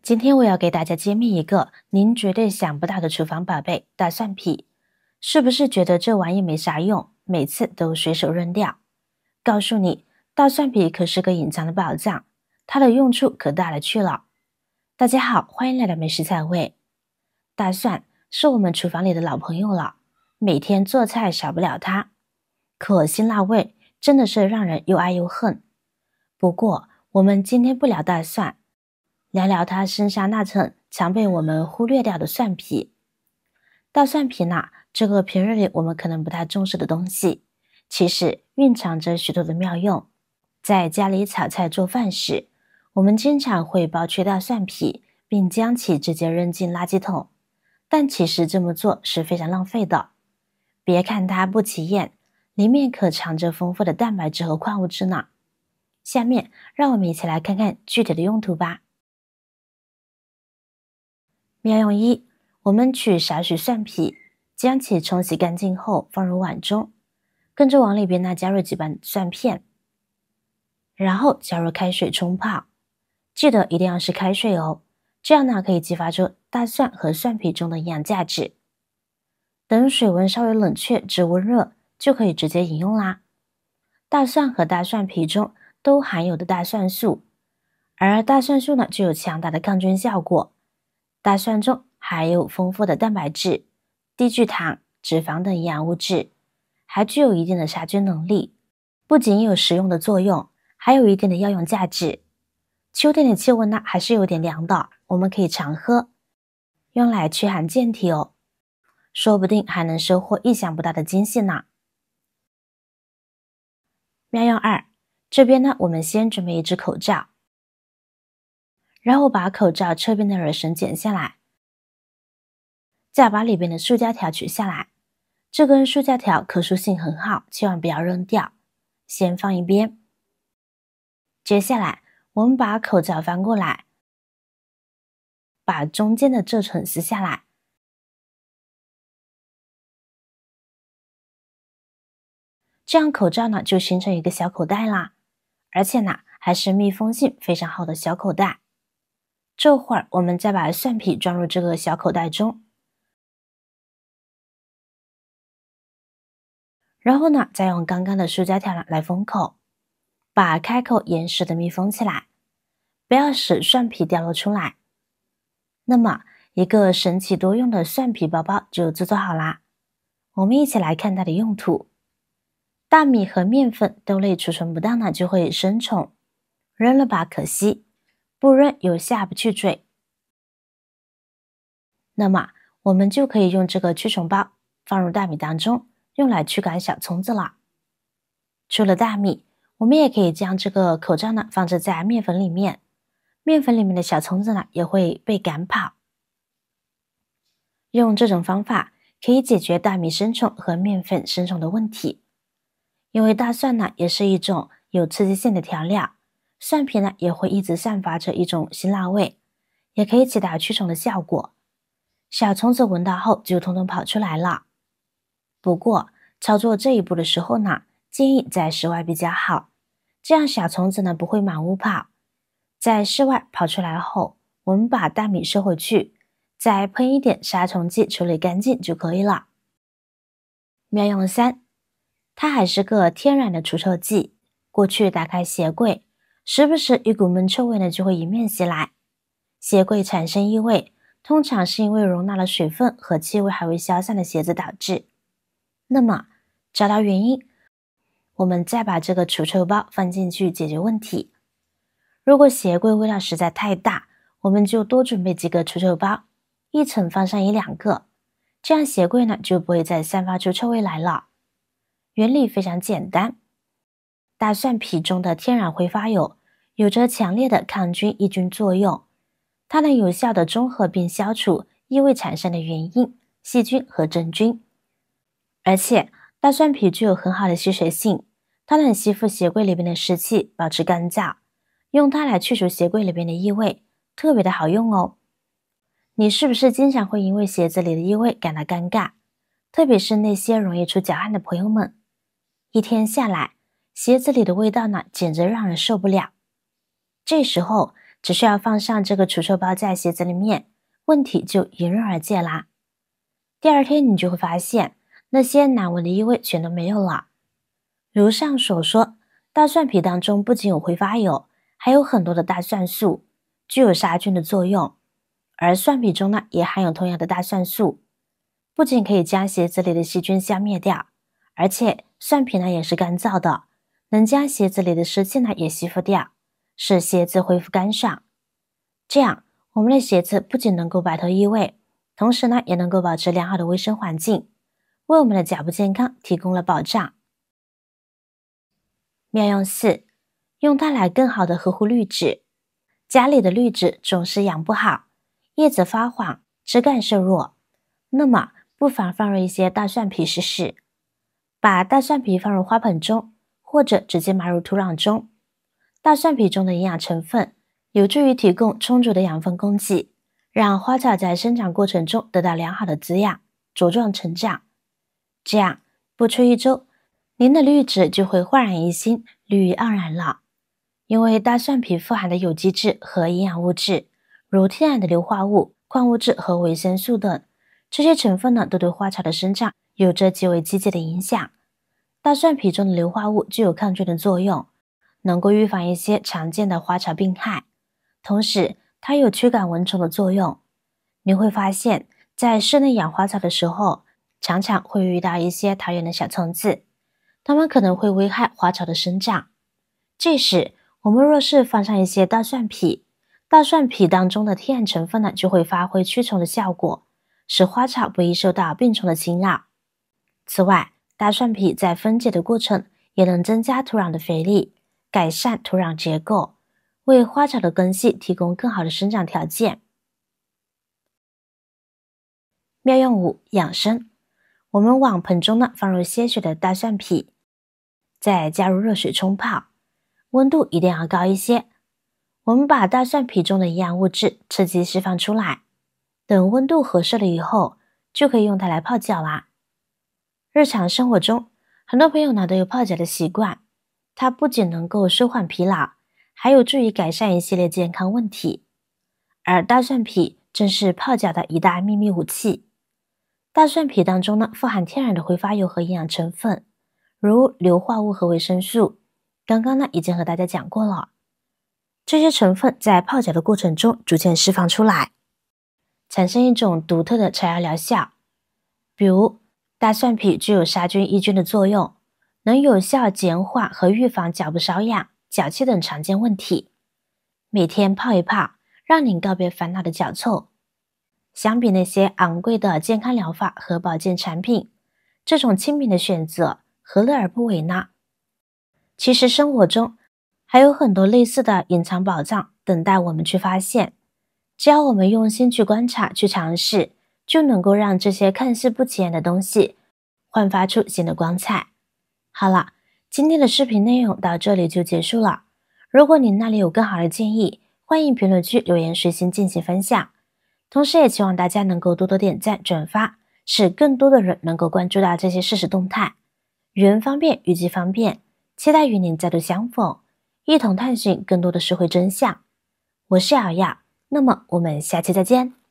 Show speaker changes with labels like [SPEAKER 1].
[SPEAKER 1] 今天我要给大家揭秘一个您绝对想不到的厨房宝贝——大蒜皮。是不是觉得这玩意没啥用，每次都随手扔掉？告诉你，大蒜皮可是个隐藏的宝藏，它的用处可大了去了。大家好，欢迎来到美食菜味。大蒜是我们厨房里的老朋友了，每天做菜少不了它，可辛辣味真的是让人又爱又恨。不过，我们今天不聊大蒜，聊聊它身上那层常被我们忽略掉的蒜皮。大蒜皮呢，这个平日里我们可能不太重视的东西，其实蕴藏着许多的妙用。在家里炒菜做饭时，我们经常会剥去大蒜皮，并将其直接扔进垃圾桶，但其实这么做是非常浪费的。别看它不起眼，里面可藏着丰富的蛋白质和矿物质呢。下面让我们一起来看看具体的用途吧。妙用一，我们取少许蒜皮，将其冲洗干净后放入碗中，跟着往里边加入几瓣蒜片，然后加入开水冲泡，记得一定要是开水哦，这样可以激发出大蒜和蒜皮中的营养价值。等水温稍微冷却至温热，就可以直接饮用啦。大蒜和大蒜皮中都含有的大蒜素，而大蒜素具有强大的抗菌效果。大蒜中含有丰富的蛋白质、低聚糖、脂肪等营养物质，还具有一定的杀菌能力。不仅有食用的作用，还有一定的药用价值。秋天的气温还是有点凉的，我们可以常喝，用来驱寒健体哦，说不定还能收获意想不到的惊喜呢。妙用二，这边我们先准备一只口罩，然后把口罩侧边的耳绳剪下来，再把里边的塑胶条取下来。这根塑胶条可塑性很好，千万不要扔掉，先放一边。接下来我们把口罩翻过来，把中间的这层撕下来，这样口罩就形成一个小口袋啦，而且还是密封性非常好的小口袋。这会儿我们再把蒜皮装入这个小口袋中，然后再用刚刚的塑胶条来封口，把开口严实的密封起来，不要使蒜皮掉落出来。那么一个神奇多用的蒜皮包包就制作好啦。我们一起来看它的用途。大米和面粉豆类储存不当就会生虫，扔了吧可惜，不扔又下不去嘴。那么我们就可以用这个驱虫包放入大米当中，用来驱赶小虫子了。除了大米，我们也可以将这个口罩放置在面粉里面，面粉里面的小虫子也会被赶跑。用这种方法可以解决大米生虫和面粉生虫的问题。因为大蒜也是一种有刺激性的调料，蒜皮也会一直散发着一种辛辣味，也可以起到驱虫的效果。小虫子闻到后就统统跑出来了。不过操作这一步的时候建议在室外比较好，这样小虫子不会满屋跑。在室外跑出来后，我们把大米收回去，再喷一点杀虫剂处理干净就可以了。妙用三，它还是个天然的除臭剂。过去打开鞋柜，时不时一股闷臭味就会迎面袭来。鞋柜产生异味，通常是因为容纳了水分和气味还未消散的鞋子导致。那么找到原因，我们再把这个除臭包放进去解决问题。如果鞋柜味道实在太大，我们就多准备几个除臭包，一层放上1-2个，这样鞋柜就不会再散发出臭味来了。原理非常简单，大蒜皮中的天然挥发油有着强烈的抗菌抑菌作用，它能有效的中和并消除异味产生的原因、细菌和真菌。而且大蒜皮具有很好的吸水性，它能吸附鞋柜里边的湿气，保持干燥，用它来去除鞋柜里边的异味，特别的好用哦。你是不是经常会因为鞋子里的异味感到尴尬？特别是那些容易出脚汗的朋友们，一天下来，鞋子里的味道简直让人受不了。这时候只需要放上这个除臭包在鞋子里面，问题就迎刃而解啦。第二天你就会发现，那些难闻的异味全都没有了。如上所说，大蒜皮当中不仅有挥发油，还有很多的大蒜素，具有杀菌的作用。而蒜皮中呢，也含有同样的大蒜素，不仅可以将鞋子里的细菌消灭掉，而且蒜皮呢也是干燥的，能将鞋子里的湿气呢也吸附掉，使鞋子恢复干爽。这样，我们的鞋子不仅能够摆脱异味，同时呢也能够保持良好的卫生环境，为我们的脚部健康提供了保障。妙用4，用它来更好的呵护绿植。家里的绿植总是养不好，叶子发黄，枝干瘦弱，那么不妨放入一些大蒜皮试试。把大蒜皮放入花盆中，或者直接埋入土壤中。大蒜皮中的营养成分有助于提供充足的养分供给，让花草在生长过程中得到良好的滋养，茁壮成长。这样不出1周，您的绿植就会焕然一新，绿意盎然了。因为大蒜皮富含的有机质和营养物质，如天然的硫化物、矿物质和维生素等，这些成分呢都对花草的生长有着极为积极的影响。大蒜皮中的硫化物具有抗菌的作用，能够预防一些常见的花草病害，同时它有驱赶蚊虫的作用。你会发现，在室内养花草的时候，常常会遇到一些讨厌的小虫子，它们可能会危害花草的生长。这时，我们若是放上一些大蒜皮，大蒜皮当中的天然成分呢，就会发挥驱虫的效果，使花草不易受到病虫的侵扰。此外，大蒜皮在分解的过程也能增加土壤的肥力，改善土壤结构，为花草的根系提供更好的生长条件。妙用5，养生。我们往盆中呢放入些许的大蒜皮，再加入热水冲泡，温度一定要高一些。我们把大蒜皮中的营养物质刺激释放出来，等温度合适了以后，就可以用它来泡脚啦。日常生活中，很多朋友呢都有泡脚的习惯，它不仅能够舒缓疲劳，还有助于改善一系列健康问题。而大蒜皮正是泡脚的一大秘密武器。大蒜皮当中呢富含天然的挥发油和营养成分，如硫化物和维生素，刚刚呢已经和大家讲过了。这些成分在泡脚的过程中逐渐释放出来，产生一种独特的超压疗效。比如大蒜皮具有杀菌抑菌的作用，能有效减缓和预防脚部瘙痒、脚气等常见问题。每天泡一泡，让您告别烦恼的脚臭。相比那些昂贵的健康疗法和保健产品，这种亲民的选择何乐而不为呢？其实生活中还有很多类似的隐藏宝藏等待我们去发现，只要我们用心去观察、去尝试，就能够让这些看似不起眼的东西焕发出新的光彩。好了，今天的视频内容到这里就结束了。如果您那里有更好的建议，欢迎评论区留言随心进行分享。同时也希望大家能够多多点赞、转发，使更多的人能够关注到这些事实动态。语言方便，语句方便，期待与您再度相逢，一同探寻更多的社会真相。我是瑶瑶，那么我们下期再见。